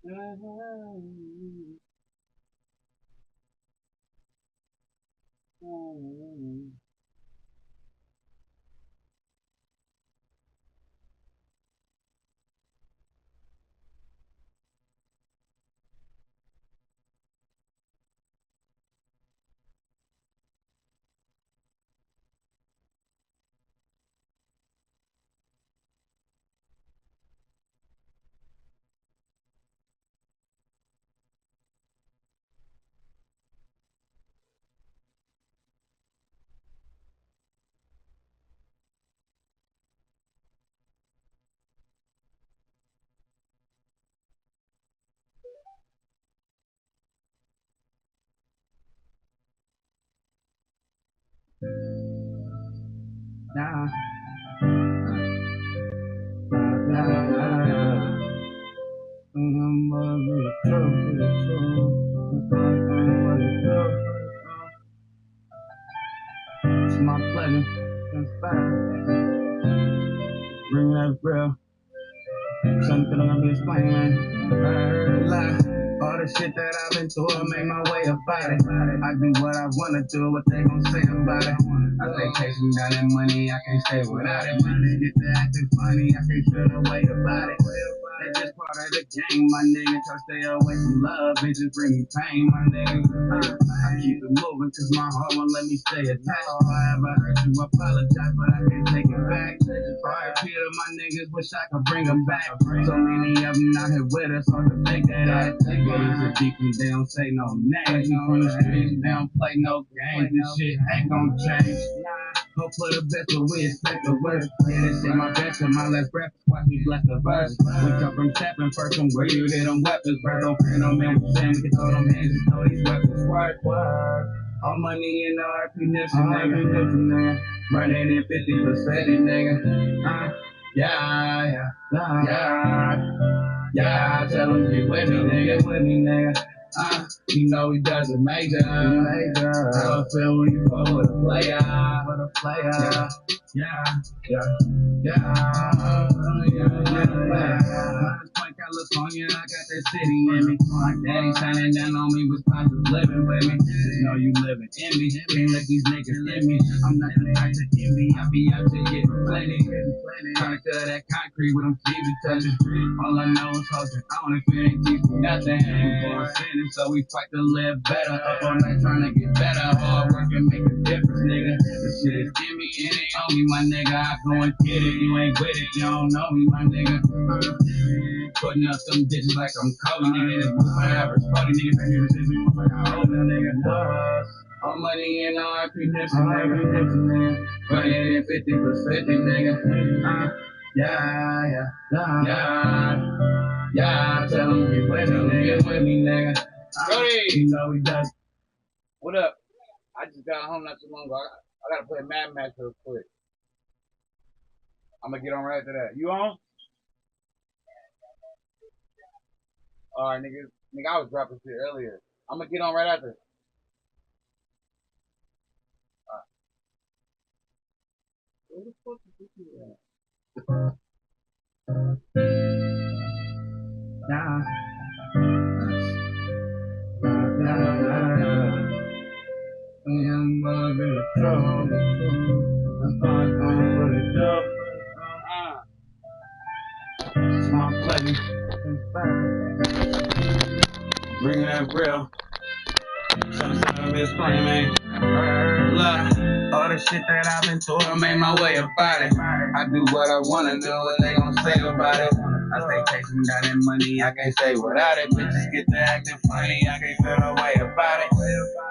Nah, nah. It's my pleasure. Bring that real. Something I'm gonna be explaining, man. Lie. All the shit that I've been through, I make my way about it. I do what I wanna do, what they gon' say about it. I stay chasing down that money, I can't stay without it. Bitches get to acting funny, I can't feel no way about it. That's just part of the game, my nigga. Try to stay away from love, bitches bring me pain, my nigga. I keep it moving, cause my heart won't let me stay attached. If I ever hurt you, apologize, but I can't take it back. R.I.P. to my niggas, wish I could bring them back. So many of them out here with us, hard to think of that. Niggas are deep and they don't say no names. We from the streets, they don't play no games. This shit ain't gon' change. Hope for the best, but we expect the worst. Yeah, this shit my best and my last breath. Watch me bless the verse. We come from stepping first from where you hit them weapons. Bro, don't fear no man, we saying we can throw them hands and throw these weapons. Work. All money in the RP nigga. Running in 50%, nigga. Yeah. Tell them get with me, nigga. You know he does it major. How I feel when you fall with a player. California, I got that city in me. My daddy shining down on me with positive living with me. Just know you living in me. Can't let these niggas in me. I'm not the type to envy. I be out there getting plenty. Trying to cut that concrete with them TV touching. All I know is hustling. I don't feel ain't teaching nothing. We born sinning, so we fight to live better. Up all night trying to get better. Hard work and make a difference, nigga. This shit is in me, it ain't on me, my nigga. I go and get it. You ain't with it, you don't know me, my nigga. Putting up some ditches like I'm Kobe, nigga. This move my average party, nigga. Back here, this is me, like I owe that nigga. All money in RP nigga. Running in 50%, nigga. Tell them get with me, nigga. You know he does. What up? I just got home not too long ago. I gotta play Mad Max real quick. I'm gonna get on right after that. You on? Alright, nigga, I was dropping shit earlier. I'm gonna get on right after. Alright. Where the fuck is this shit at? It's my pleasure. Bring that real. Something I'm explaining, man. Look, all the shit that I've been through, I made my way about it. I do what I wanna do, what they gon' say about it. I stay chasing down that money, I can't stay without it. Bitches get to acting funny, I can't feel no way about it.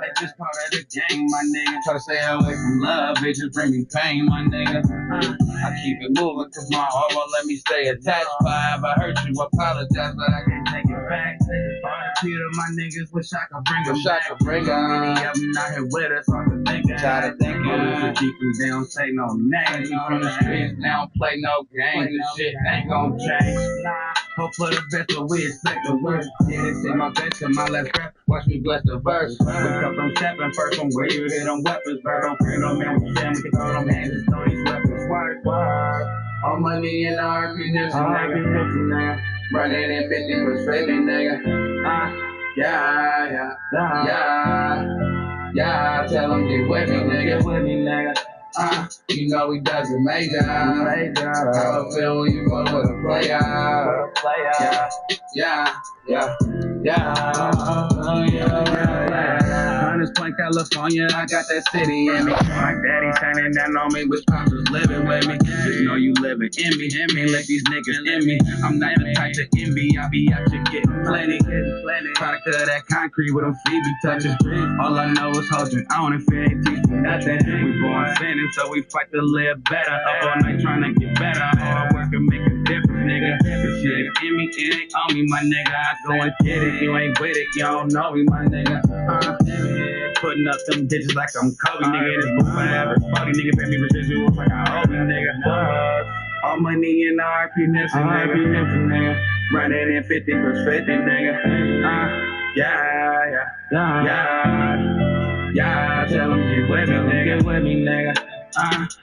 That's just part of the game, my nigga. Try to stay away from love, bitches bring me pain, my nigga. I keep it moving, cause my heart won't let me stay attached. If I ever hurt you, apologize, but I can't take it back. R.I.P. to my niggas, wish I could bring them back. Many of them out here with us, hard to think of. Try to think of it, deep and they don't say no names. We from the streets, they don't play no games. This shit ain't gon' change. Hope for the best, but we expect the worst. Yeah, this shit my best and my last breath. Watch me bless the verse. We come from stepping first from where you hit them weapons. Bro, don't fear no man, we saying we can throw them hands and throw these weapons. Work. All money in the RP nigga. Running in 50 for 50, nigga. Yeah, tell him get with me, nigga. You know he does it major. How it feel when you fuck with a player. Huntaz Point, California, I got that city in me. My daddy shining down on me, which pops was living with me. Just know you living in me, can't let these niggas in me. I'm not the type to envy, I be out here getting plenty. Product of that concrete with them feet be touching. All I know is hold you on if it ain't teach me nothing. We born sinning, so we fight to live better. Up all night trying to get better. Hard work and make a difference, nigga. This shit ain't in me, it ain't on me, my nigga. I go and get it, you ain't with it, you don't know me, my nigga. Putting up them digits like I'm Kobe, nigga. This book forever. 40 nigga pay me residuals like I owe me, nigga. All money in the RP nigga. Running in 50 for 50, nigga. Yeah, tell him get with me, nigga.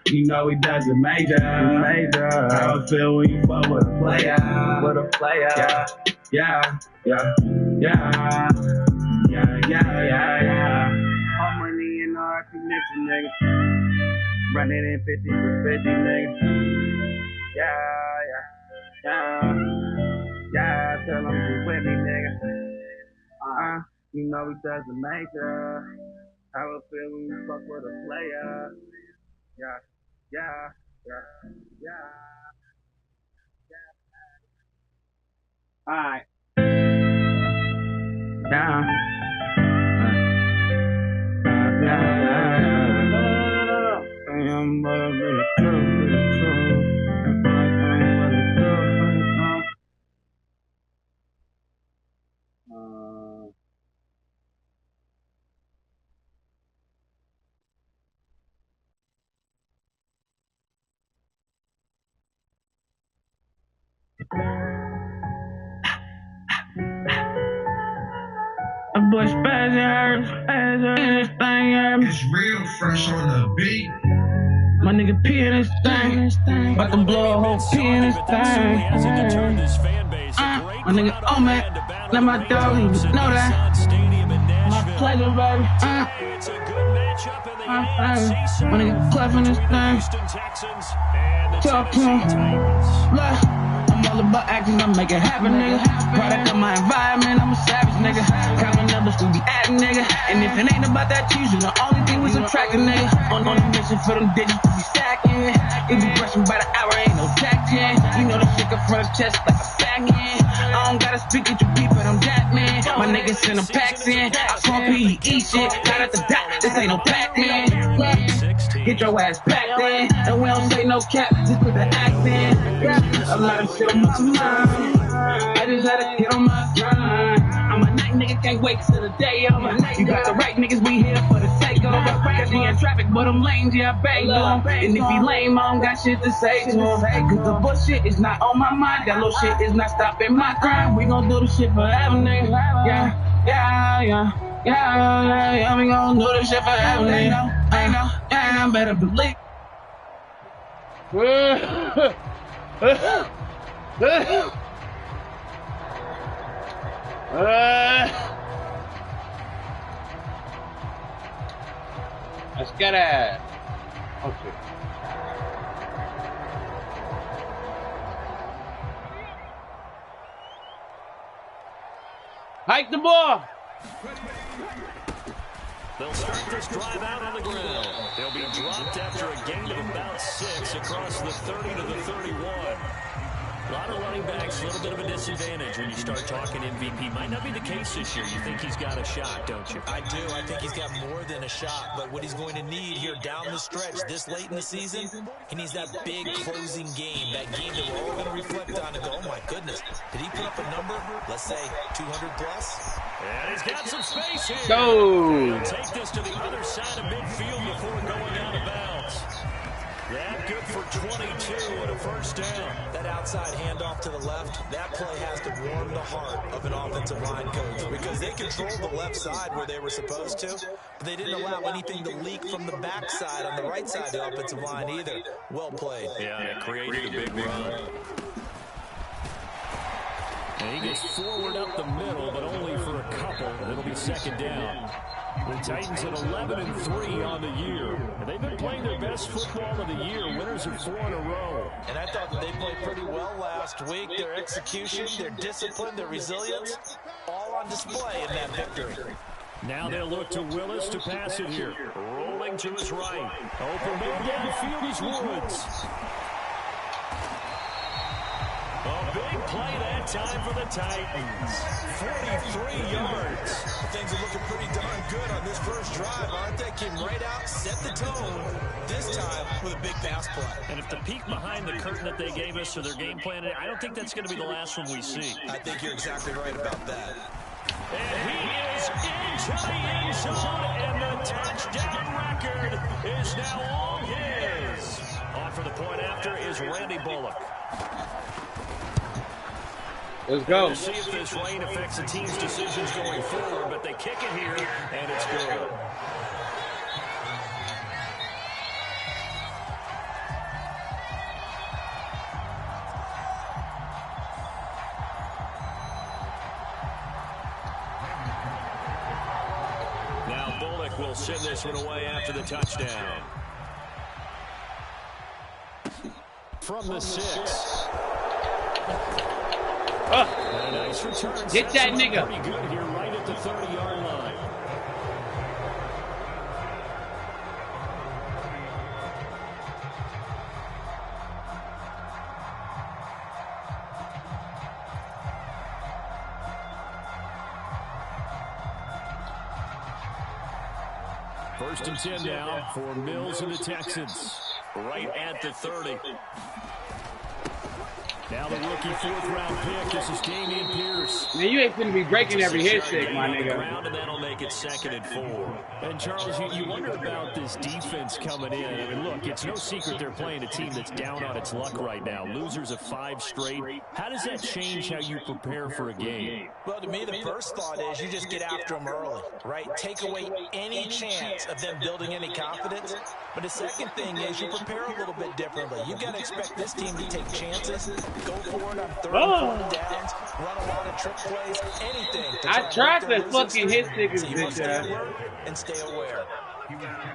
You know he does it major. How it feel when you fuck with a player. Yeah. All money in our connection, nigga. Running in 50 for 50, nigga. Yeah, tell him get with me, nigga. You know he does it major. How it feel when you fuck with a player. Yeah. Alright. A boy SpazzDaBoi's this thing, It's real fresh on the beat. My nigga P in this thing. About to blow a whole P in this thing. My nigga man, let my dog know that. My pleasure, baby. My nigga Clef in this thing. Talk to him. Look. I'm all about action, I make it happen, nigga. Product of my environment, I'm a savage, nigga. Counting numbers, we be adding, nigga. And if it ain't about that cheese, the only thing we subtracting, nigga. On a mission for them digits to be stacking. If you brushing by the hour, ain't no tacting. You know the shit come from the chest like a back end. I don't gotta speak at you people, I'm that man. My niggas send them packs in. I call PE shit, got at the dot, this ain't no Pac-Man. Get your ass back then. And we don't say no cap, just put the act in. A lot of shit on my mind. I just had to get on my grind. I'm a night nigga, can't wait till the day over. You got the right niggas, we here for the takeover. Cause he in traffic, but I'm lanes, yeah, I bang them. And if he lame, I don't got shit to say to him. Cause the bullshit is not on my mind. That little shit is not stopping my grind. We gon' do the shit forever, nigga. Yeah. We gon' do this shit forever, nigga. I better believe. Let's get it. Okay. Hike the ball. They'll start this drive out on the ground. They'll be dropped after a gain of about 6 across the 30 to the 31. A lot of running backs, a little bit of a disadvantage when you start talking MVP. Might not be the case this year. You think he's got a shot, don't you? I do. I think he's got more than a shot. But what he's going to need here down the stretch this late in the season, he needs that big closing game. That game that we're all going to reflect on and go, oh, my goodness. Did he put up a number, let's say, 200 plus? And he's got some space here. Go. He'll take this to the other side of midfield before going out of bounds. That good for 22 and a first down. That outside handoff to the left, that play has to warm the heart of an offensive line coach because they controlled the left side where they were supposed to, but they didn't allow anything to leak from the backside on the right side of the offensive line either. Well played. Yeah, it created a big run. He gets forward up the middle, but only for a couple. It'll be second down. The Titans at 11-3 on the year. And they've been playing their best football of the year. Winners of 4 in a row. And I thought that they played pretty well last week. Their execution, their discipline, their resilience, all on display in that victory. Now they'll look to Willis to pass it here. Rolling to his right. Open man downfield is Woods. A big play that time for the Titans. 43 yards. Things are looking pretty darn good on this first drive, aren't they? Came right out, set the tone, this time with a big pass play. And if the peek behind the curtain that they gave us to their game plan, I don't think that's going to be the last one we see. I think you're exactly right about that. And he is into the end zone, and the touchdown record is now all his. On for the point after is Randy Bullock. Let's go. We'll see if this rain affects the team's decisions going forward, but they kick it here, and it's good. Now Bullock will send this one away after the touchdown. From the 6. Nice return. Get that nigga. Pretty good here, right at the 30-yard line. First and 10 now for Mills and the Texans. Right at the 30. Now the rookie 4th-round pick. This is Dameon Pierce. Man, you ain't finna be breaking every hit stick, my nigga. And that'll make it 2nd and 4. And Charles, you wonder about this defense coming in. I mean, look, it's no secret they're playing a team that's down on its luck right now. Losers of 5 straight. How does that change how you prepare for a game? Well, to me, the first thought is you just get after them early, right? Take away any chance of them building any confidence. But the second thing is you prepare a little bit differently. You've got to expect this team to take chances, go for it on 3rd and 4 downs, run a lot of trick plays, anything. I tried to fucking hit stick his bitch ass. And stay aware.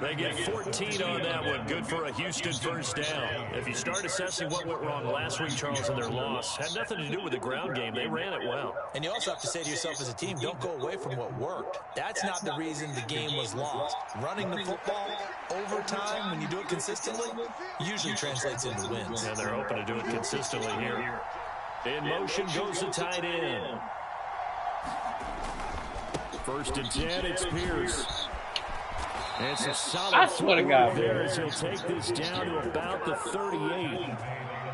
They get 14 on that one. Good for a Houston first down. If you start assessing what went wrong last week, Charles, in their loss, had nothing to do with the ground game. They ran it well. And you also have to say to yourself as a team, don't go away from what worked. That's not the reason the game was lost. Running the football over time, when you do it consistently, usually translates into wins. And they're open to do it consistently here. In motion goes the tight end. First and 10, it's Pierce. It's a solid. I swear to God, there as he'll take this down to about the 38.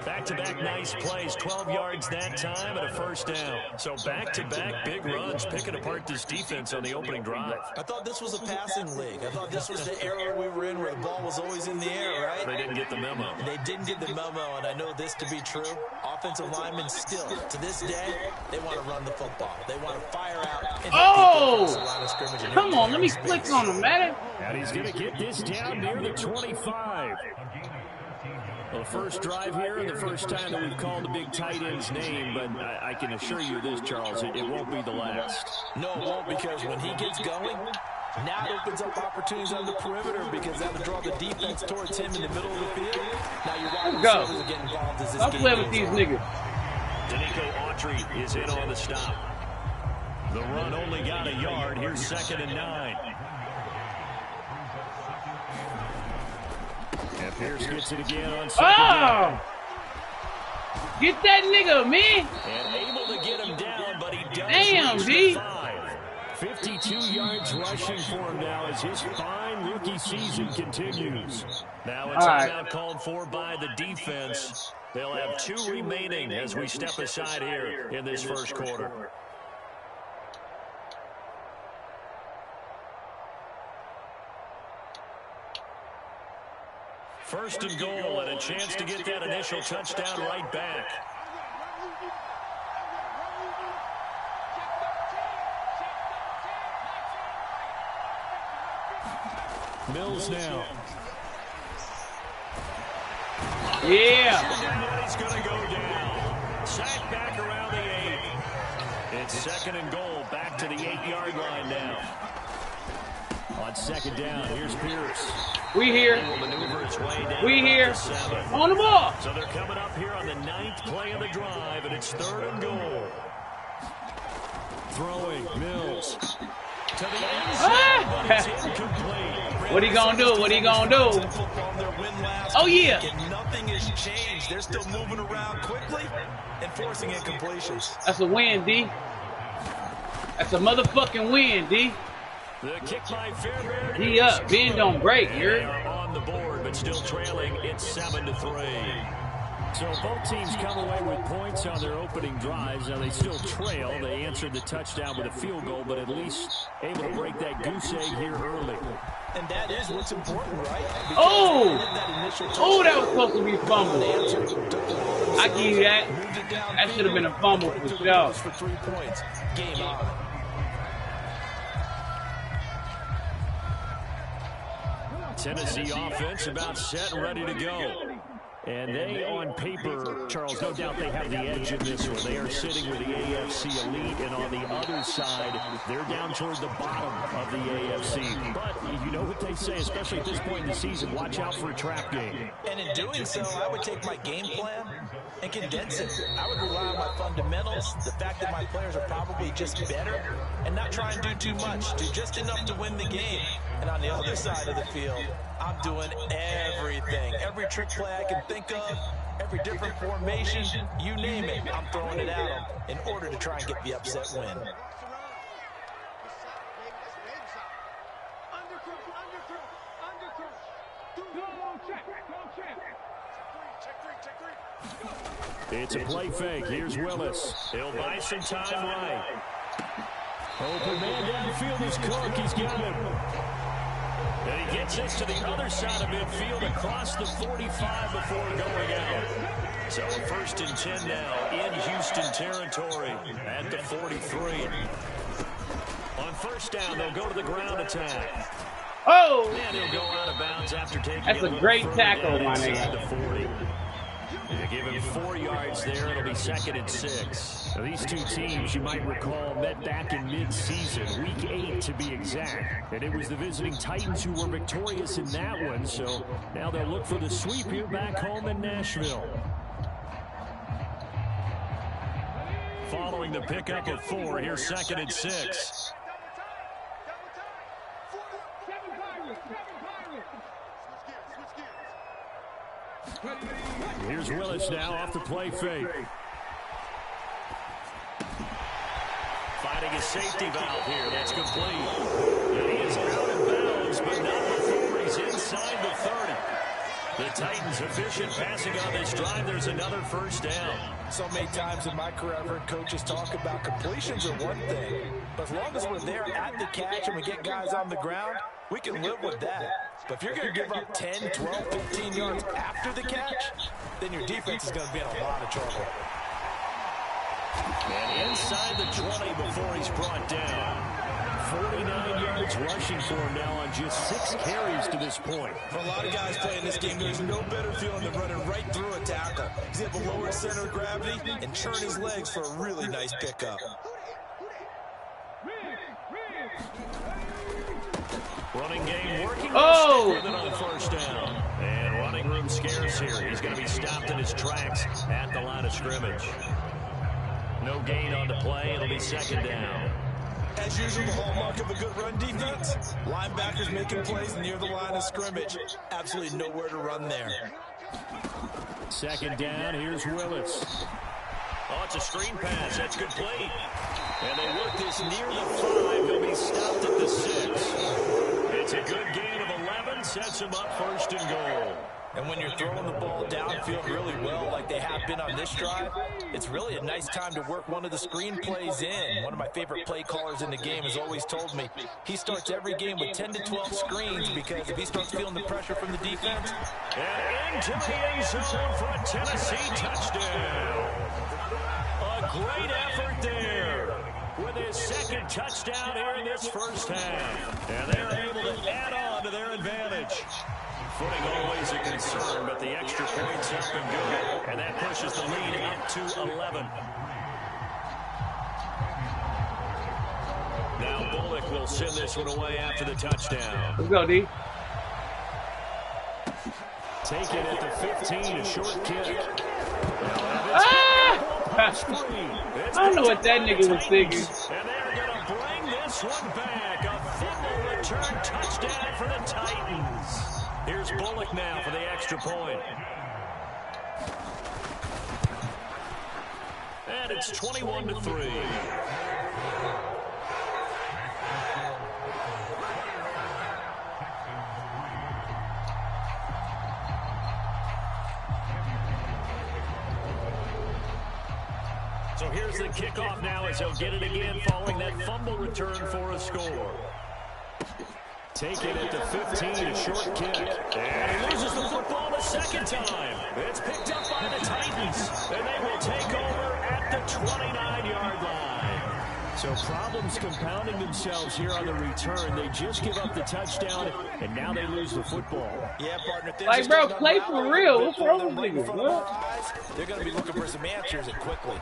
Back-to-back nice plays, 12 yards that time and a first down. So back-to-back big runs, picking apart this defense on the opening drive. I thought this was a passing league. I thought this was the era we were in where the ball was always in the air, right? They didn't get the memo. They didn't get the memo, and I know this to be true. Offensive linemen still, to this day, they want to run the football. They want to fire out. Oh! Come on, let me click on him, man. And he's going to get this down near the 25. Well, the first drive here and the first time that we've called the big tight end's name, but I can assure you this, Charles, it won't be the last. No, it won't, because when he gets going, now it opens up opportunities on the perimeter because that'll draw the defense towards him in the middle of the field. Now you're wide receivers are getting involved as this game goes on. I'll play with these niggas. Danico Autry is in on the stop. The run only got a yard. Here's 2nd and 9. And Pierce gets it again on 2nd down. Get that nigga, man. And able to get him down, but he does. Damn, D. 52 yards rushing for him now as his fine rookie season continues. Now it's a timeout called for by the defense. They'll have 2 remaining as we step aside here in this first quarter. First and goal, and a chance to get that initial touchdown right back. Mills now. Yeah. He's going to go down. Sack back around the 8. It's 2nd and goal. Back to the 8-yard line now. On 2nd down, here's Pierce. We here. We here. On the ball. So they're coming up here on the 9th play of the drive, and it's 3rd and goal. Throwing, Mills. To the end zone, but it's incomplete. What he gonna do? What he gonna do? Oh, yeah. Nothing has changed. They're still moving around quickly and forcing incompletions. That's a win, D. That's a motherfucking win, D. The kick by Fairbairn. D up. Ben don't break, They are on the board, but still trailing. It's 7-3. So both teams come away with points on their opening drives. Now they still trail. They answered the touchdown with a field goal, but at least able to break that goose egg here early. And that is what's important, right? Oh! Oh, that was supposed to be fumble. I give you that. That should have been a fumble for sure. For 3 points. Game on. Tennessee offense about set and ready to go. And they, on paper, Charles, no doubt they have the edge in this one. They are sitting with the AFC elite, and on the other side, they're down toward the bottom of the AFC. But you know what they say, especially at this point in the season, watch out for a trap game. And in doing so, I would take my game plan and condense it. I would rely on my fundamentals, the fact that my players are probably just better, and not try and do too much, do just enough to win the game. And on the other side of the field, I'm doing everything. Every trick play I can think of, every different formation, you name it, I'm throwing it at them in order to try and get the upset win. It's a play fake. Here's Willis. He'll buy some time right. Open man downfield is Cook. He's got him. And he gets this to the other side of midfield across the 45 before going out. So 1st and 10 now in Houston territory at the 43. On 1st down, they'll go to the ground attack. Oh! And he'll go out of bounds after taking That's a great tackle, my nigga. The 40. They give him 4 yards there. It'll be 2nd and 6. Now, these two teams, you might recall, met back in mid-season, week 8 to be exact. And it was the visiting Titans who were victorious in that one. So now they'll look for the sweep here back home in Nashville. Following the pickup of 4, here's 2nd and 6. Here's Willis now off the play fake. Finding a safety valve here. That's complete. And he is out of bounds, but not before he's inside the 30. The Titans efficient passing on this drive. There's another 1st down. So many times in my career, I've heard coaches talk about completions are one thing, but as long as we're there at the catch and we get guys on the ground, we can live with that. But if you're going to give up 10, 12, 15 yards after the catch, then your defense is going to be in a lot of trouble. And inside the 20 before he's brought down. 49 yards rushing for him now on just 6 carries to this point. For a lot of guys playing this game, there's no better feeling than running right through a tackle. He's able to lower center of gravity and churn his legs for a really nice pickup. Running game working. Oh! On 1st down. And running room scarce here. He's going to be stopped in his tracks at the line of scrimmage. No gain on the play. It'll be 2nd down. As usual, the hallmark of a good run defense, linebackers making plays near the line of scrimmage. Absolutely nowhere to run there. 2nd down, here's Willis. Oh, it's a screen pass. That's complete. And they work this near the 5. He'll be stopped at the 6. It's a good gain of 11. Sets him up 1st and goal. And when you're throwing the ball downfield really well like they have been on this drive, it's really a nice time to work one of the screen plays in. One of my favorite play callers in the game has always told me he starts every game with 10 to 12 screens because if he starts feeling the pressure from the defense. And into the end zone for a Tennessee touchdown. A great effort there with his 2nd touchdown here in this 1st half. And they're able to add on to their advantage. Footing always a concern, but the extra points up and good. And that pushes the lead up to 11. will send this one away after the touchdown. Let's go, D. Take it at the 15, a short kick. Ah! I don't know what that nigga was thinking. And they're going to bring this one back. A fumble return touchdown for the Titans. Here's Bullock now for the extra point. And it's 21-3. So here's the kickoff now as he'll get it again following that fumble return for a score. Take it at the 15, a short kick. And he loses the football a second time. It's picked up by the Titans. And they will take over at the 29-yard line. So problems compounding themselves here on the return. They just give up the touchdown, and now they lose the football. Yeah, partner. Like, bro, play for real. What's wrong with niggas? They're going to be looking for some answers and quickly.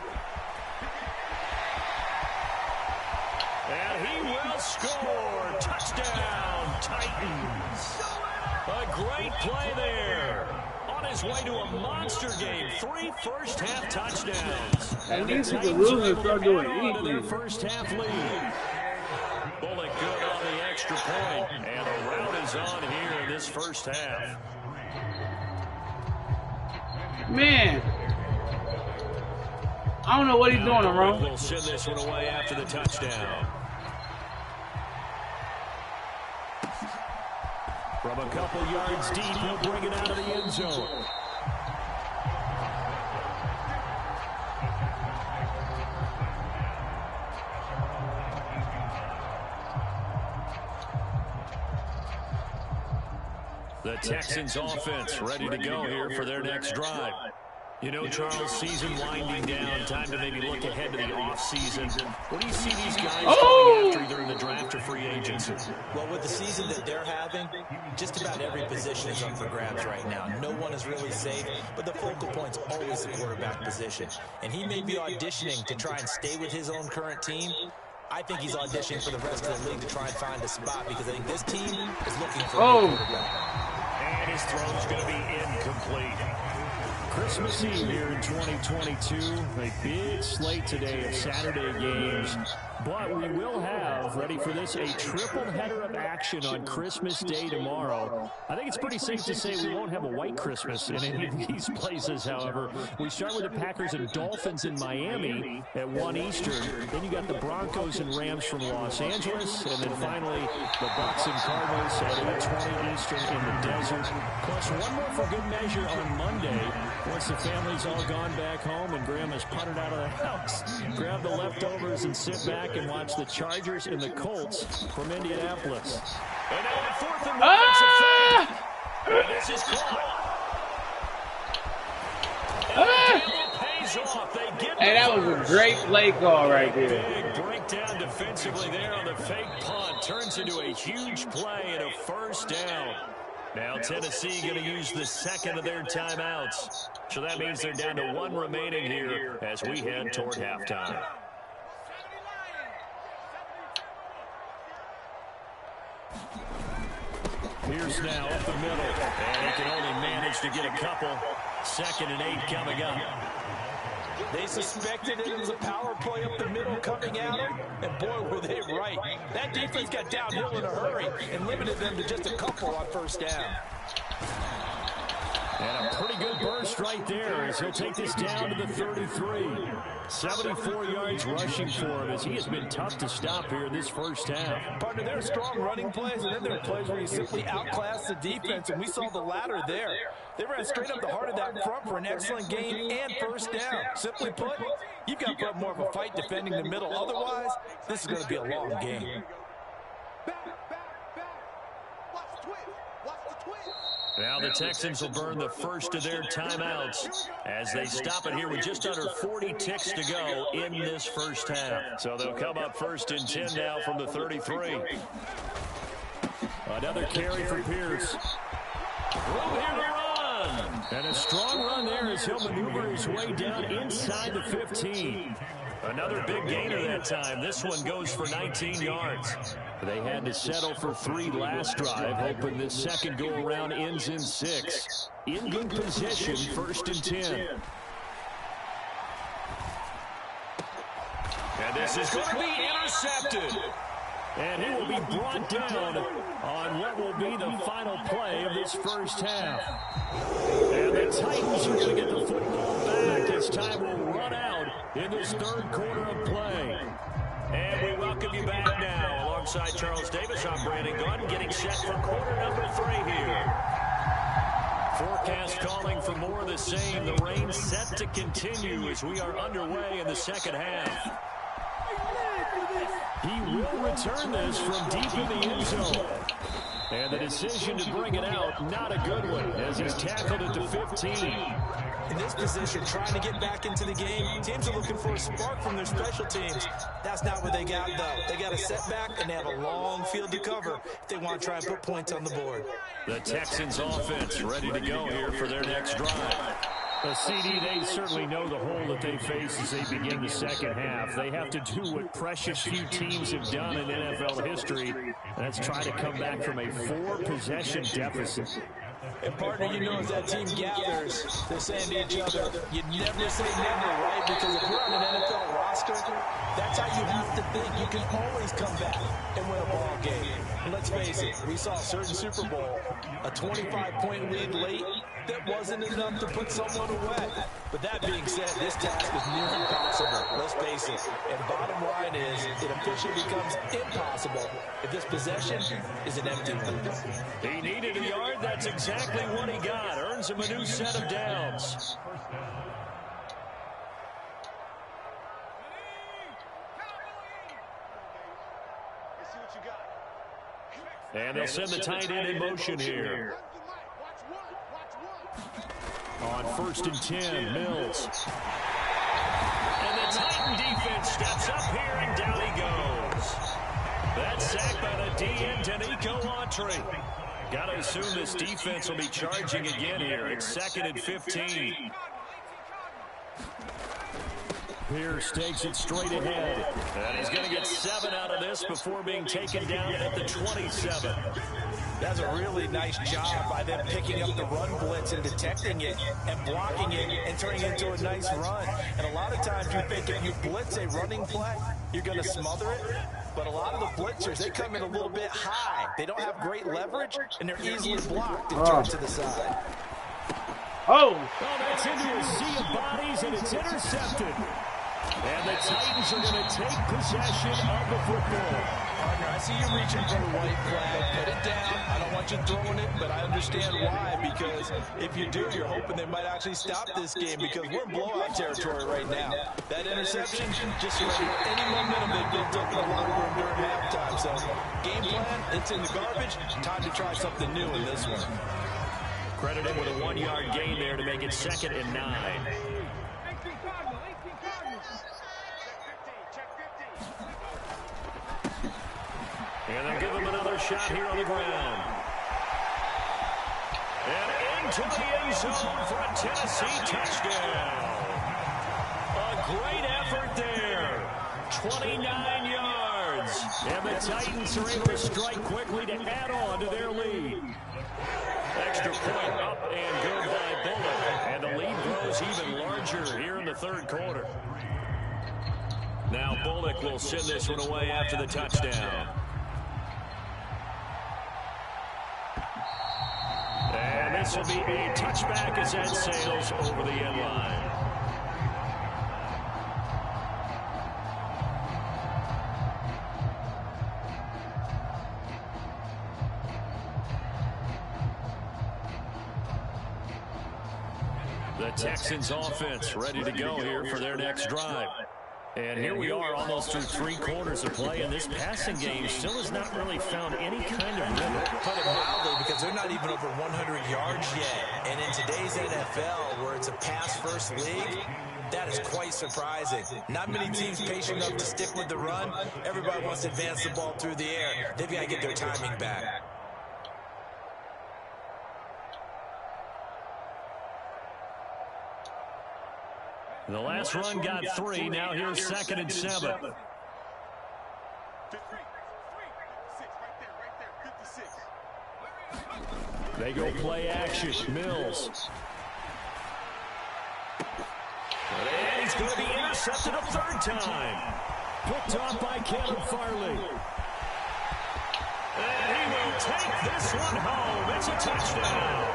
And he will score. Touchdown, Titans. A great play there. On his way to a monster game. 3 first-half touchdowns. And these are the losers start doing anything. Their first-half lead. Bullock good on the extra point. And the route is on here in this first half. Man. I don't know what he's doing wrong. We'll send this one away after the touchdown. From a couple yards deep, he'll bring it out of the end zone. The Texans offense ready to go here for their next drive. You know, Charles, season winding down, time to maybe look ahead to the offseason. What do you see these guys going after either in the draft or free agency? Well, with the season that they're having, just about every position is up for grabs right now. No one is really safe, but the focal point's always the quarterback position. And he may be auditioning to try and stay with his own current team. I think he's auditioning for the rest of the league to try and find a spot because I think this team is looking for a quarterback. And his throw's going to be incomplete. Christmas Eve here in 2022, a big slate today of Saturday games, but we will have, ready for this, a triple header of action on Christmas Day tomorrow. I think it's pretty safe to say we won't have a white Christmas in any of these places, however. We start with the Packers and Dolphins in Miami at 1 Eastern. Then you got the Broncos and Rams from Los Angeles, and then finally the Bucs and Cardinals at 8:20 Eastern in the desert. Plus one more for good measure on Monday. Once the family's all gone back home and Grandma's puttered out of the house, grab the leftovers and sit back and watch the Chargers and the Colts from Indianapolis. And now on 4th and 1, and this is caught. Pays off. They get Hey, that was a great play call right there. Big breakdown defensively there on the fake punt. Turns into a huge play and a first down. Now Tennessee going to use the second of their timeouts. So that means they're down to 1 remaining here as we head toward halftime. Pierce now up the middle. And he can only manage to get a couple. 2nd and 8 coming up. They suspected it was a power play up the middle coming at him, and boy, were they right. That defense got downhill in a hurry and limited them to just a couple on first down. And a pretty good burst right there as he'll take this down to the 33. 74 yards rushing for him as he has been tough to stop here in this first half. Partner, there are strong running plays, and then there are plays where you simply outclass the defense, and we saw the latter there. They ran straight up the heart of that front for an excellent gain and first down. Simply put, you've got to put more of a fight defending the middle. Otherwise, this is going to be a long game. Now the Texans will burn the first of their timeouts as they stop it here with just under 40 ticks to go in this first half. So they'll come up 1st and 10 now from the 33. Another carry for Pierce. Room here to run. And a strong run there as he'll maneuver his way down inside the 15. Another big gainer that time. This one goes for 19 yards. They had to settle for 3 last drive, hoping this second go-around ends in 6. In good position, 1st and 10. And this is going to be intercepted. And he will be brought down on what will be the final play of this first half. And the Titans are going to get the football back as time will run out in this 3rd quarter of play. And we welcome you back now. Alongside Charles Davis, I'm Brandon Gunn, getting set for quarter number 3 here. Forecast calling for more of the same. The rain set to continue as we are underway in the second half. He will return this from deep in the end zone. And the decision to bring it out, not a good one, as he's tackled at the 15. In this position, trying to get back into the game, teams are looking for a spark from their special teams. That's not what they got, though. They got a setback, and they have a long field to cover if they want to try and put points on the board. The Texans offense ready to go here for their next drive. The CD, they certainly know the hole that they face as they begin the second half. They have to do what precious few teams have done in NFL history, and that's try to come back from a 4-possession deficit. And partner, you know, as that team gathers, they're saying to each other, you never say never, right? Because if you're on an NFL roster, that's how you have to think. You can always come back and win a ball game. And let's face it, we saw a certain Super Bowl, a 25-point lead late, that wasn't enough to put someone away. But that being said, this task is nearly impossible. Let's face it. And bottom line is, it officially becomes impossible if this possession is an empty one. He needed a yard. That's exactly what he got. Earns him a new set of downs. And they'll send the tight end in motion here. On 1st and 10, Mills. And the Titan defense steps up here, and down he goes. That's sacked by the DN, Danico Autry. Got to assume this defense will be charging again here. It's 2nd and 15. Pierce takes it straight ahead. And he's going to get 7 out of this before being taken down at the 27. That's a really nice job by them picking up the run blitz and detecting it and blocking it and turning it into a nice run. And a lot of times you think if you blitz a running play, you're going to smother it. But a lot of the blitzers, they come in a little bit high. They don't have great leverage, and they're easily blocked and turned to the side. Oh, that's into a sea of bodies, and it's intercepted. And the Titans are going to take possession of the football. Partner, I see you reaching for the white flag. Put it down. I don't want you throwing it, but I understand why. Because if you do, you're hoping they might actually stop this game because we're in blowout territory right now. That interception just ready any momentum they built up in the locker room during halftime. So, game plan, it's in the garbage. Time to try something new in this one. Credited with a 1-yard gain there to make it 2nd and 9. And they'll give him another shot here on the ground. And into the end zone for a Tennessee touchdown. A great effort there. 29 yards. And the Titans are able to strike quickly to add on to their lead. Extra point up and good by Bullock. And the lead grows even larger here in the 3rd quarter. Now Bullock will send this one away after the touchdown. And this will be a touchback as that sails over the end line. The Texans offense ready to go here for their next drive. And here we are almost through 3 quarters of play, and this passing game still has not really found any kind of rhythm. Put it mildly, because they're not even over 100 yards yet. And in today's NFL, where it's a pass-first league, that is quite surprising. Not many teams patient enough to stick with the run. Everybody wants to advance the ball through the air. They've got to get their timing back. The last run got 3. Now here's 2nd and 7. They go play action. Mills. And he's going to be intercepted a third time. Picked off by Kevin Farley. And he will take this one home. It's a touchdown.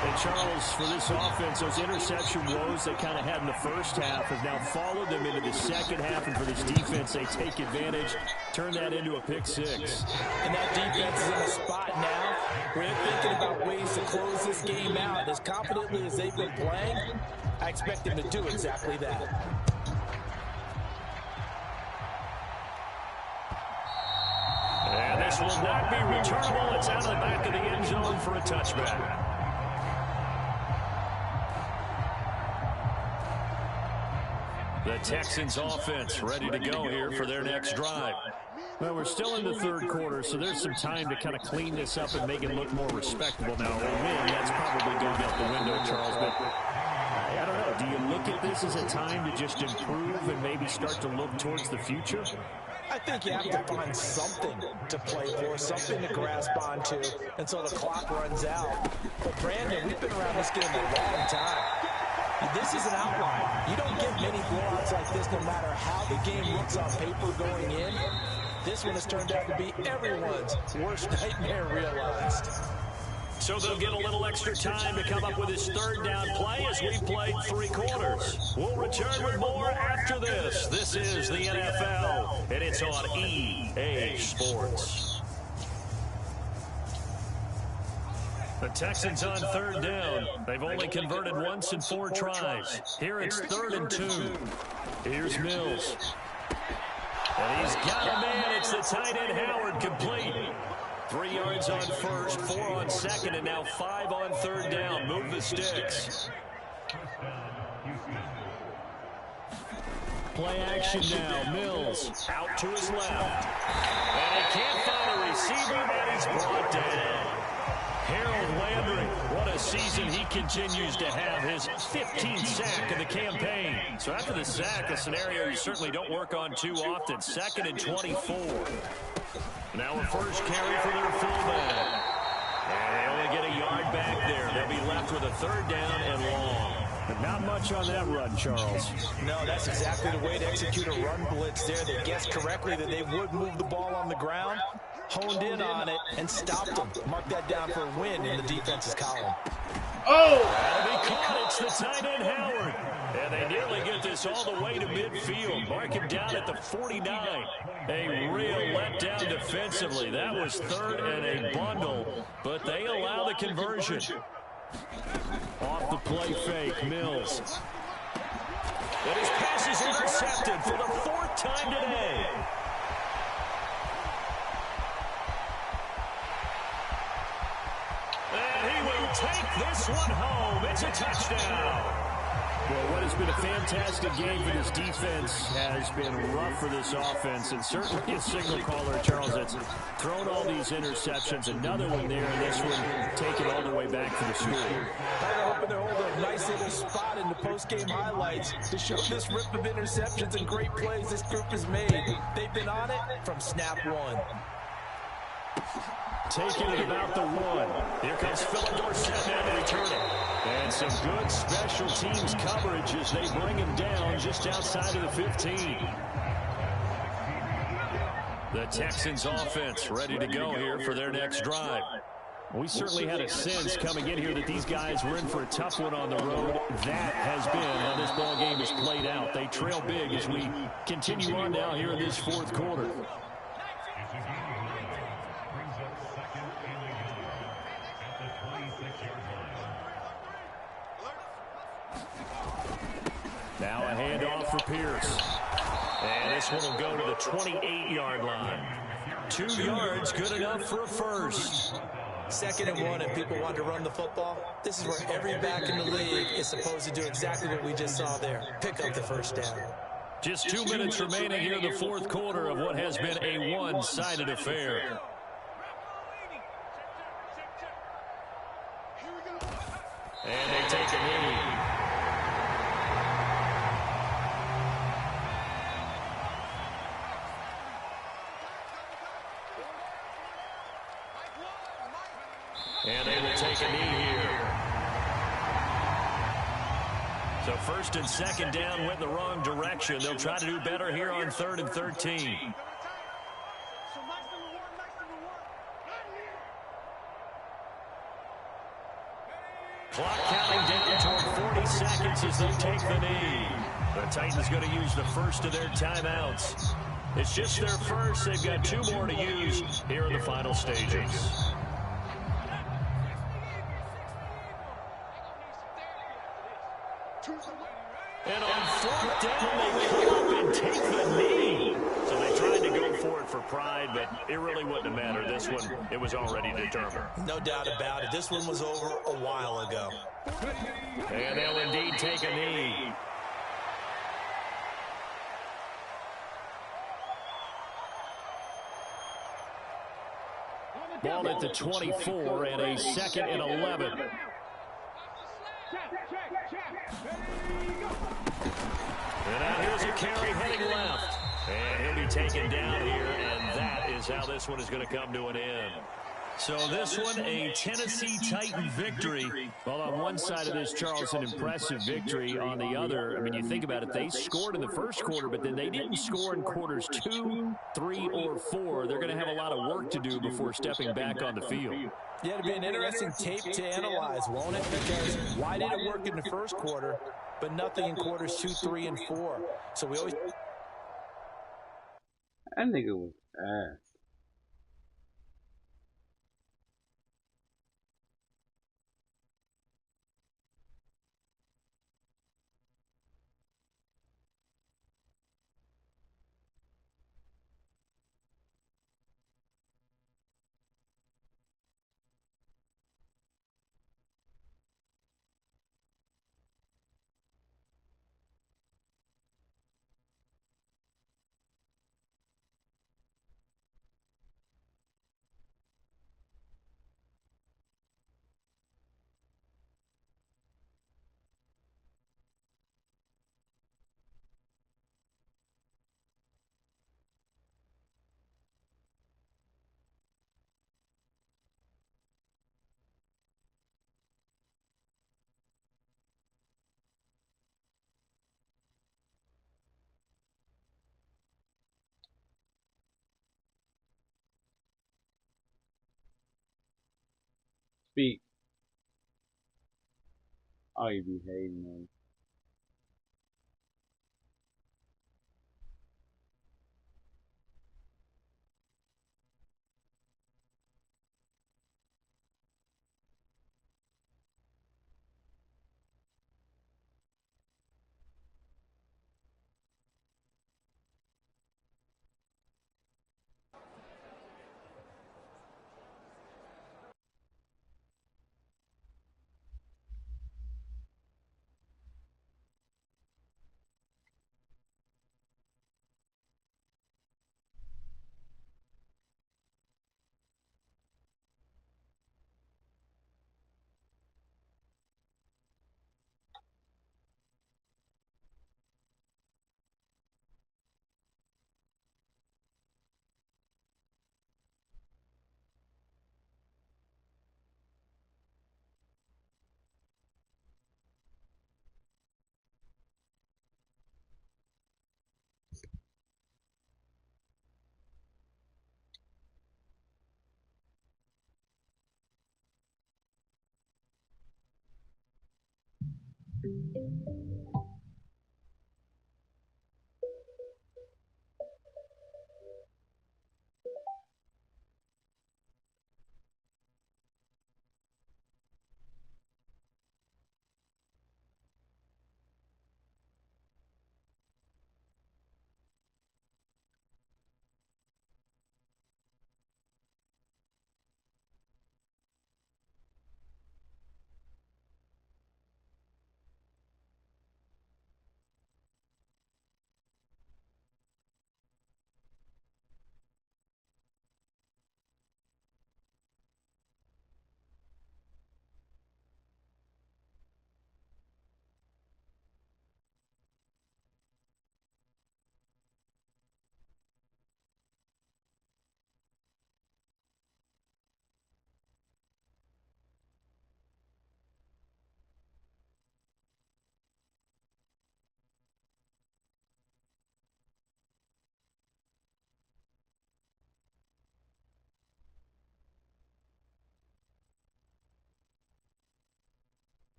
And Charles, for this offense, those interception woes they kind of had in the first half have now followed them into the second half. And for this defense, they take advantage, turn that into a pick six. And that defense is in a spot now where they're thinking about ways to close this game out. As confidently as they've been playing, I expect them to do exactly that. And this will not be returnable. It's out of the back of the end zone for a touchback. The Texans offense ready to go here for their next drive. Well, we're still in the third quarter, so there's some time to kind of clean this up and make it look more respectable. Now, a win, that's probably going out the window, Charles, but I don't know. Do you look at this as a time to just improve and maybe start to look towards the future? I think you have to find something to play for, something to grasp onto until the clock runs out. But, Brandon, we've been around this game a long time. This is an outlier. You don't get many blowouts like this no matter how the game looks on paper going in. This one has turned out to be everyone's worst nightmare realized. So they'll get a little extra time to come up with his third down play as we've played 3 quarters. We'll return with more after this. This is the NFL, and it's on EA Sports. The Texans on third down. They've only converted once in 4 tries. Here it's 3rd and 2. Here's Mills. And he's got a man. It's the tight end Howard, complete. 3 yards on first, 4 on second, and now 5 on third down. Move the sticks. Play action now. Mills out to his left. And he can't find a receiver, and he's brought down. Harold Landry, what a season he continues to have, his 15th sack of the campaign. So after the sack, a scenario you certainly don't work on too often. 2nd and 24. Now a first carry for their fullback. And they only get a yard back there. They'll be left with a 3rd down and long. But not much on that run, Charles. No, that's exactly the way to execute a run blitz there. They guessed correctly that they would move the ball on the ground, honed in on it, and stopped them. Mark that down for a win in the defense's column. Oh! That'll be caught. It's the tight end Howard. And they nearly get this all the way to midfield. Mark him down at the 49. A real letdown defensively. That was 3rd and a bundle, but they allow the conversion. Off the play fake, Mills. But his pass is intercepted for the 4th time today. And he will take this one home. It's a touchdown. Well, what has been a fantastic game for this defense has been rough for this offense, and certainly a signal caller, Charles, that's thrown all these interceptions. Another one there, and this one taken all the way back for the school. I'm hoping they're holding a nice little spot in the post-game highlights to show this rip of interceptions and great plays this group has made. They've been on it from snap 1. Taking it about the 1. Here comes Philip Dorsett now to return it. And some good special teams coverage as they bring him down just outside of the 15. The Texans offense ready to go here for their next drive. We certainly had a sense coming in here that these guys were in for a tough one on the road. That has been how this ball game is played out. They trail big as we continue on now here in this 4th quarter. Now a handoff for Pierce. And this one will go to the 28-yard line. 2 yards, good enough for a first. 2nd and 1, and people want to run the football. This is where every back in the league is supposed to do exactly what we just saw there. Pick up the first down. Just 2 minutes remaining here in the 4th quarter of what has been a one-sided affair. And they take a knee. And they will take take a knee here. So first and second down went in the wrong direction. They'll try to do better here on 3rd and 13. Clock counting down toward 40 seconds as they take the knee. The Titans going to use the first of their timeouts. It's just their first. They've got 2 more to use here in the final stages. And on 4th down, they come up and take the knee. So they tried to go for it for pride, but it really wouldn't have mattered. This one, it was already determined. No doubt about it. This one was over a while ago. And they'll indeed take a knee. Ball at the 24 and a 2nd and 11. And now here's a carry heading left. And he'll be taken down here, and that is how this one is going to come to an end. So this one, a Tennessee Titan victory. Well, on one side of this, Charles, an impressive victory. On the other, I mean, you think about it, they scored in the first quarter, but then they didn't score in quarters 2, 3, or 4. They're going to have a lot of work to do before stepping back on the field. Yeah, it'll be an interesting tape to analyze, won't it? Because why did it work in the first quarter, but nothing in quarters 2, 3, and 4? So we always... That nigga was ass. Speak. Oh, you be hating, man.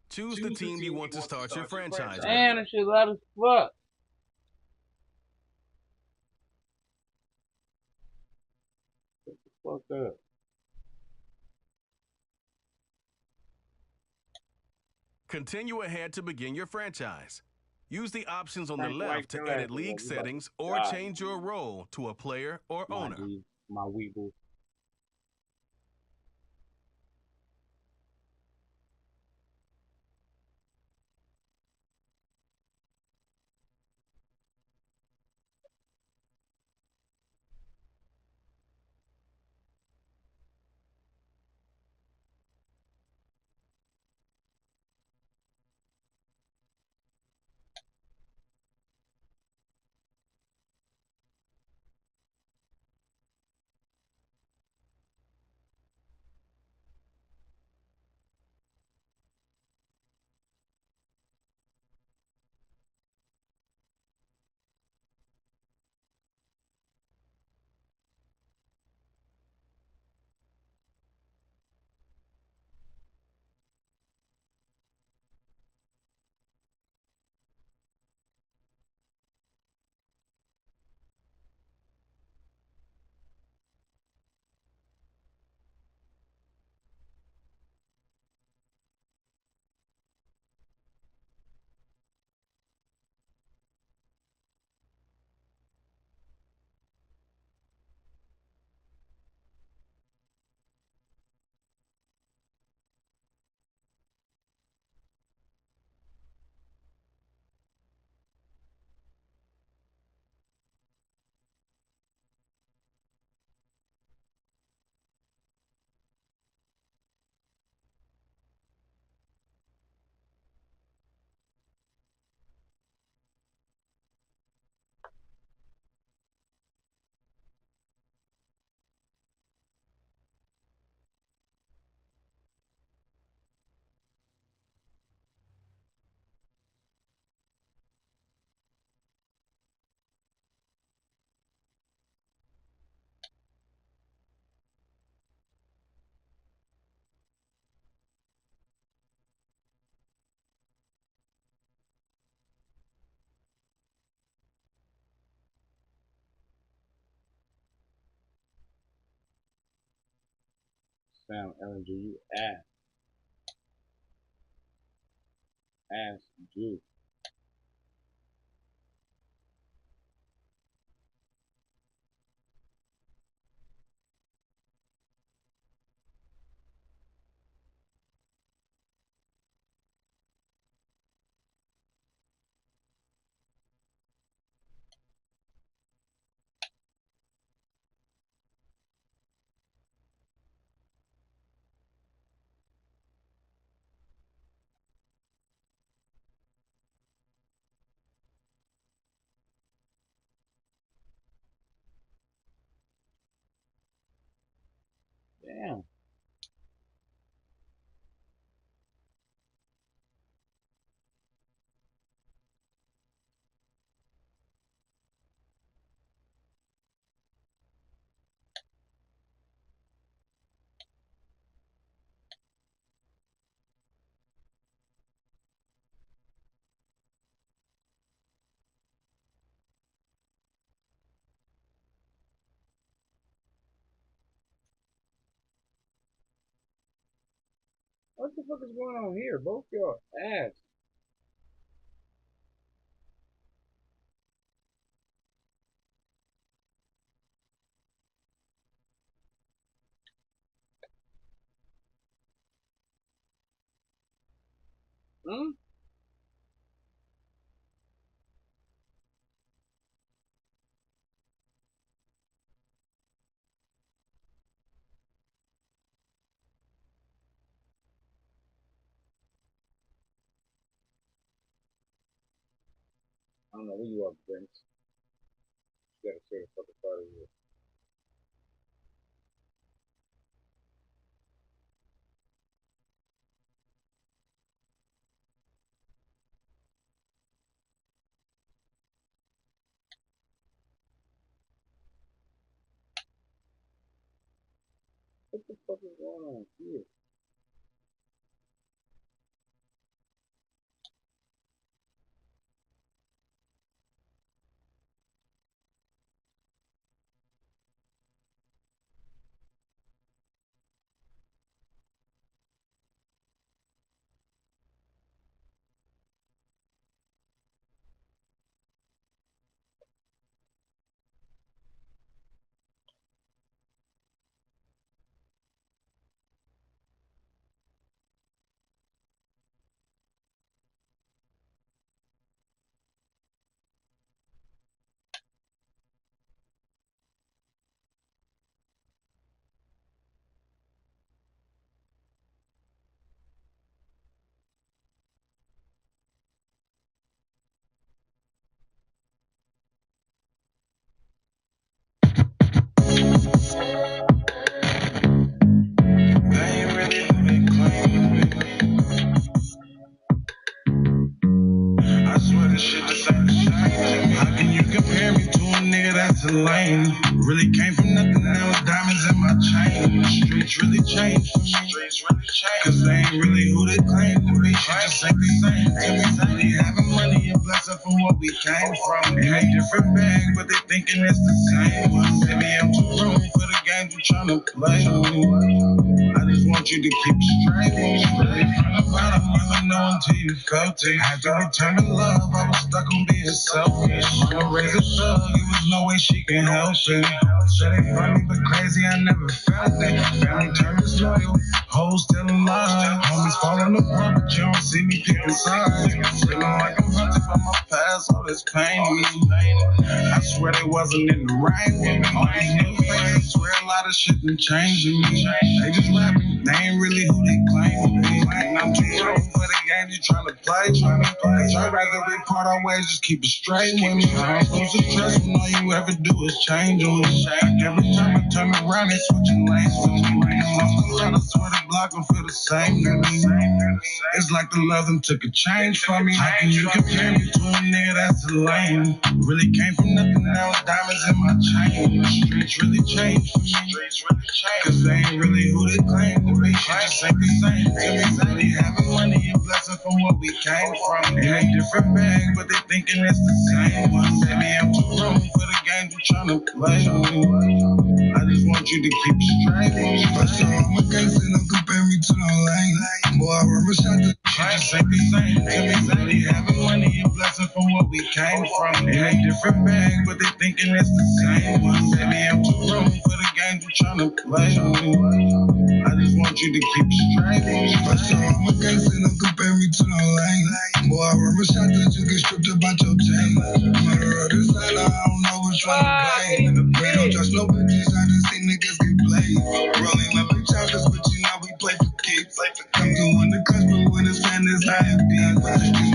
Choose the team you want to start your franchise with. Damn, that shit loud as fuck. Fuck up. Continue ahead to begin your franchise. Use the options on the Frank left White to edit Glasses, league you about to settings or die, change your role to a player or my owner. G, my weeble. Sam Ellinger, you ass juice. What the fuck is going on here? Both your ass. Huh? I don't know where you are, Prince. You gotta say the fucking part of it. What the fuck is going on here? Lane. Really came from nothing, now it's diamonds in my chain. Streets really changed for me. Cause they ain't really who they claim to be. Shit just ain't the same to me. Having money and blessing from what we came from. In a different bag, but they thinking it's the same. Maybe I'm too grown for the games you tryna play. I just want you to keep it straight. Really from the bottom, never know until you felt it. Had to return to love, I was stuck on being selfish. Mama raised a thug, it was no way she can help it. Said it funny but crazy, I never felt it. Family turned disloyal, hoes telling lies. Homies falling apart, but you don't see me picking sides. Feeling like I'm hunted by my past, all this pain to me. I swear they wasn't in the right with me. All these new fans swear a lot of shit been changing me. They just rapping, they ain't really who they claim to be. And I'm too grown for the game you tryna play. Cause I'd rather report our ways, just keep it straight with me. I'm supposed to trust when all you ever do is change on me. Like every time I turn around, they switching lanes for me. I swear the block don't feel the same to me. It's like the love them took a change from me. How can you compare me to a nigga that's a lame? Really came from nothing, now it's diamonds in my chain. Streets really changed for me. Cause they ain't really who they claim to be. Shit just ain't the same to me. They having money and blessing from what we came from. In a different bag, but they thinking it's the same. Maybe I'm too grown for the game you tryna play. I just want you to keep it straight. First time I'm a gangster, don't compare me to no lane. Boy, I remember shot the shit just ain't the same to me. They having money and blessing from what we came from. In a different bag, but they thinking it's the same. Maybe I'm too grown for the game you tryna play. I just want you to keep it straight. First time I'm a gangster, don't compare me to no lane. Boy, I remember shot that you get stripped about your chain. Murder of the style, I don't know which one to blame. We don't trust no bitches, I just see niggas get played. Rolling up big choppers, but you know we play for keeps. Come through in the clutch, but when it's fan, it's how it be.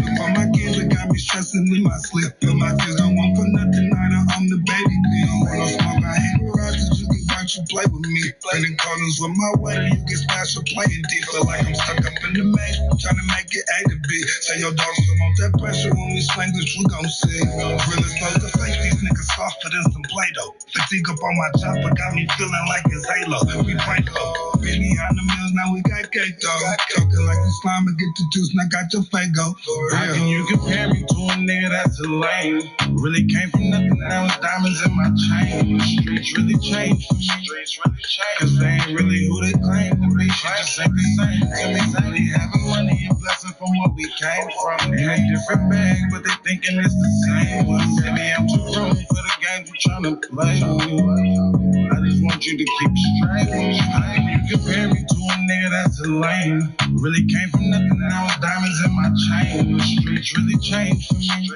Before my kids, it got me stressing in my sleep. But my kids don't want for nothing, either I'm the baby bee. When I smoke, I hate garages, you can fight, you play with me. Playing corners with my weather, you get smashed or playing deep. Feel like I'm stuck up in the maze, trying to make it A to B. Say your dogs still want that pressure when we swing, this we gon' see. Real as close to fake, these niggas softer than some Play-Doh. Fatigue up on my chopper, got me feeling like it's Halo. We prank up, been behind the mills, now we got cake though. Talking like the slime and get the juice, now got your Fago. How can you compare me to a nigga that's a lame? Really came from nothing, now it's diamonds in my chain. The streets really changed for me. Cause they ain't really who they claim to be. Shit just ain't the same. To me, really having money and blessing from where we came from. In a different bag, but they thinking it's the same one. Maybe I'm too grown for the games you tryna play. I just want you to keep it straight. How can you compare me to a nigga that's a lame? Really came from nothing, now it's diamonds in my chain. The streets really changed for me.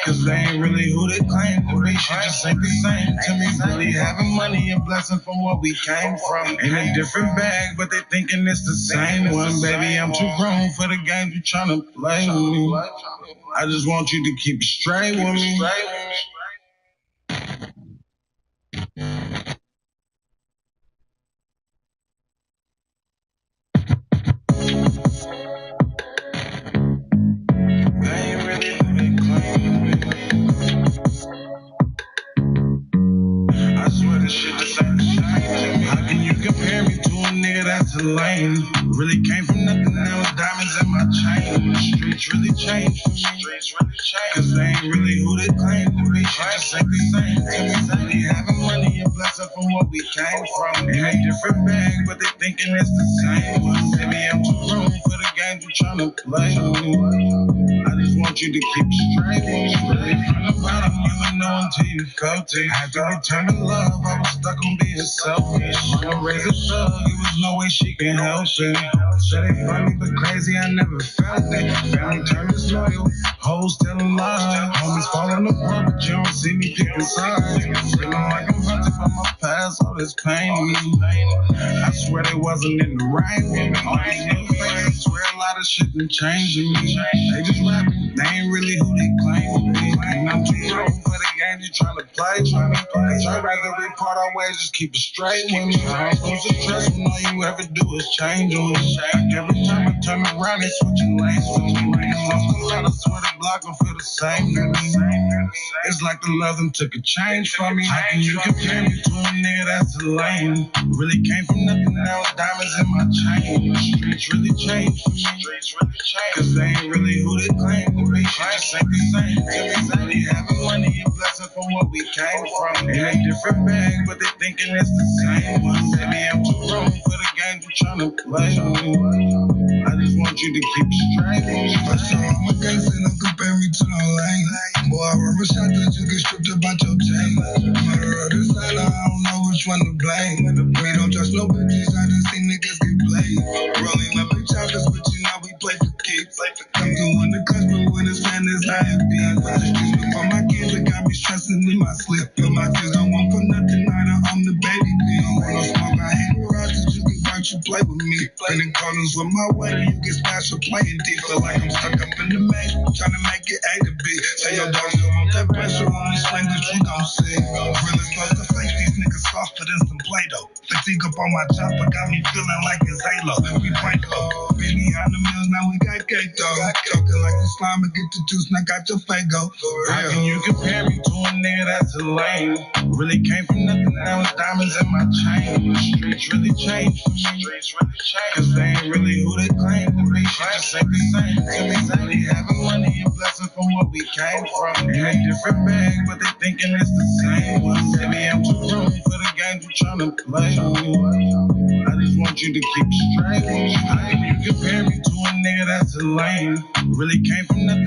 Cause they ain't really who they claim to be. Shit just ain't the same to me. Really having money and blessing from where we came from. In a different bag, but they thinking it's the same one. Baby, I'm too grown for the games you tryna play with me. I just want you to keep it straight with me. How can you compare me to a nigga that's a lame? Really came from nothing, now it's diamonds in my chain. The streets really changed for me. Cause they ain't really who they claim to be. Shit just ain't the same. Really having money and blessing from where we came from. In a different bag, but they thinking it's the same one. Maybe I'm too grown for the games you tryna play. I just want you to keep it straight. Really from the bottom, you would know until you felt it. Had to return to love, I was stuck on being selfish. Mama raised a thug, it was no way she can help it. Said they funny but crazy, I never felt it. Family turned disloyal, hoes telling lies. Homies falling apart, but you don't see me picking sides. Feeling like I'm hunted by my past, all this pain in me. I swear they wasn't in the right with me. All these new fans swear a lot of shit been changing me. They just rapping, they ain't really who they claim to be. And I'm too grown for the game you tryna play. I'd rather we part our ways, just keep it straight with me. I'm supposed to trust when all you ever do is change on me. Every time I turn around, they switching lanes for me. Lost a lot, I swear the block gon' feel the same to me. It's like the love them took a change from me. How can you compare me to a nigga that's a lame? Really came from nothing, now it's diamonds in my chain. The streets really changed for me. Cause they ain't really who they claim to be. Shit just ain't the same. Really having money and blessing from where we came from. In a different bag, but they thinking it's the same one. Maybe I'm too grown for the games you tryna play. I just want you to keep it straight. For sure, I'm a gangster, don't compare me to no lame. Boy, I run a shot that you get stripped about your chain. Murder or the seller, I don't know which one to blame. We don't trust no bitches, I just see niggas get played. Rolling up big choppers, but you know we play for keeps. Come through in the clutch, but when it's fan, it's how it be. But the streets before my kids, it got me stressing in my sleep. But my kids don't want for nothing, I'm the baby B. Don't want no smoke, I hate the rocks, you can fight, you play with me. Spinning corners with my waiter, you get smashed for playing deep. Feel like I'm stuck up in the maze, trying to make it A to B. Say your dog still want that pressure on me, swing that you gon' see. Real close to face, these niggas softer than some Play-Doh. Fatigue up on my chopper, got me feeling like it's Halo. We prank up, been behind the mills, now we got cake though. Talking like the slime and get the juice, now got your Fago. How can you compare me to a nigga that's a lame? Really came from nothing, now it's diamonds in my chain. The streets really changed for me. Cause they ain't really who they claim to be. Shit just ain't the same to me. Really having money and blessing from where we came from. In a different bag, but they thinking it's the same one. Maybe I'm too grown for the games you tryna play. I just want you to keep it straight. How can you compare me to a nigga that's a lame? Really came from nothing.